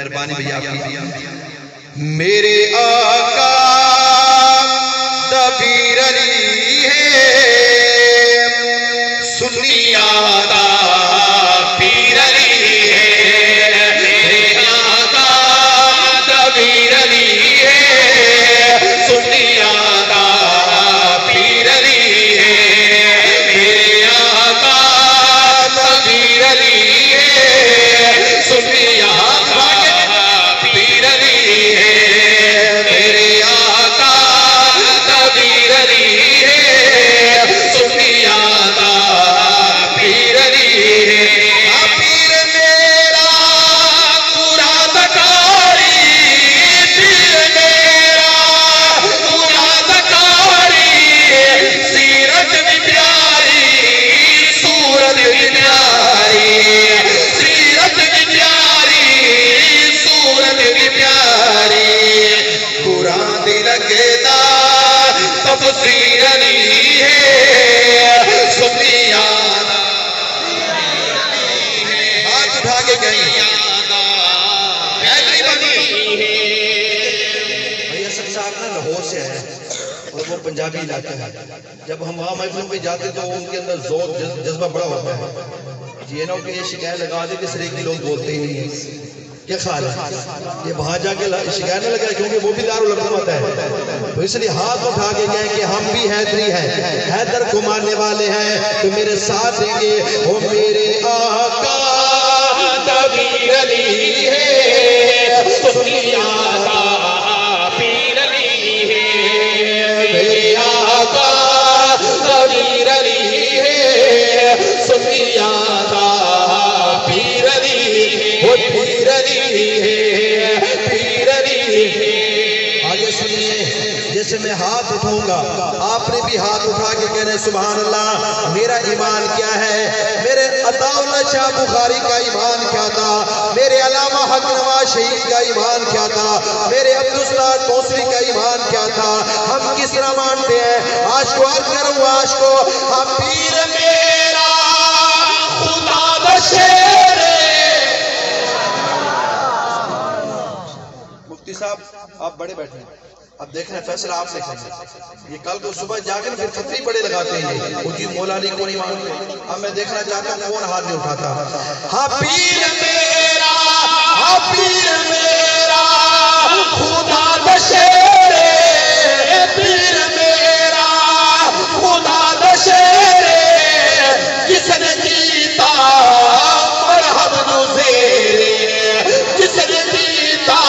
مہربانی بھیا میرے آقا دا پیر علی ہے سنیاں دا پیر علی ہے میرے آقا دا پیر علی ہے سنیاں دا پیر علی ہے میرے آقا دا پیر علی ہے سنیاں تفسیر علی ہے سنیاں ہاتھ اٹھا کے کہیں بھئی اصل صاحب نا لاہور سے ہے اور وہ پنجابی علاقہ ہے جب ہم وہاں محفلوں پہ جاتے تو ان کے اندر زور جذبہ بڑا ہوتا ہے یہ نہ کہ یہ شکایت لگا دے کہ سرے کی لوگ بولتے ہی نہیں ہیں کیا خیال ہے یہ وہاں جا کے شکایت نہ لگا کیونکہ وہ بھی دارالعلوم ہوتا ہے تو اس لیے ہاتھ اٹھا کے کہیں کہ ہم بھی حیدری ہیں حیدر کو ماننے والے ہیں تو میرے ساتھ دیں گے وہ میرے آقا دا پیر علی ہے سنیاں دا پیر علی ہے میرے آقا دا پیر علی ہے سنیاں دا پیر علی وہ پیر علی ہے پیر علی ہے آگے سنیے جیسے میں ہاتھ اٹھاؤں گا آپ نے بھی ہاتھ اٹھا کے کہنے سبحان اللہ میرا ایمان کیا ہے میرے عطا اللہ شاہ بخاری کا ایمان کیا تھا میرے علامہ حق نواز شہید کا ایمان کیا تھا میرے عبدالستار توسری کا ایمان کیا تھا ہم کس طرح مانتے ہیں آج کو عرض کروں آج کو ہم پیر میرا خدا دا شیر مفتی صاحب آپ بڑے بیٹھے ہیں اب دیکھنا ہے فیصلہ آپ سے کرنا یہ کل کو صبح جا کر پھر خطری بڑے لگاتے ہیں وہ جی مولا علی کو نہیں مانتے اب میں دیکھنا چاہتا ہوں کون ہاتھ نہیں اٹھاتا ہاں پیر میرا خدا دا شیر پیر میرا خدا دا شیر جس نے جیتا مرحب نزیر جس نے جیتا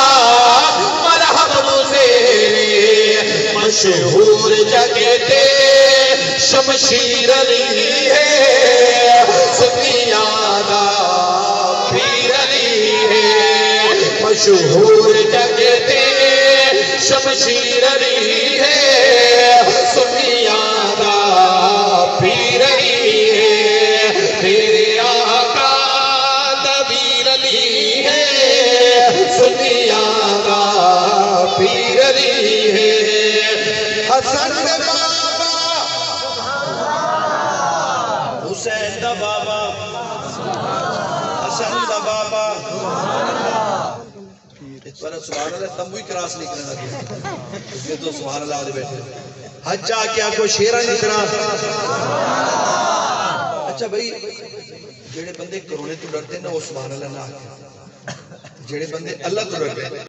مشہور جگہ تے شمشیر علی ہے سنیاں دا پیر علی ہے مشہور جگہ تے شمشیر علی ہے سنیاں دا پیر علی ہے میرے آقا دا پیر علی ہے سنیاں دا پیر علی ہے حسن دا بابا حسین دا بابا حسن دا بابا سبحان اللہ تموی کراس نہیں کرنا دیا یہ تو سبحان اللہ علیہ بیٹھے حجا کیا کوئی شیرہ نہیں کرا اچھا بھئی جیڑے بندے کرونے تو ڈرتے ہیں نا وہ سبحان اللہ نہ جیڑے بندے اللہ تو ڈرتے ہیں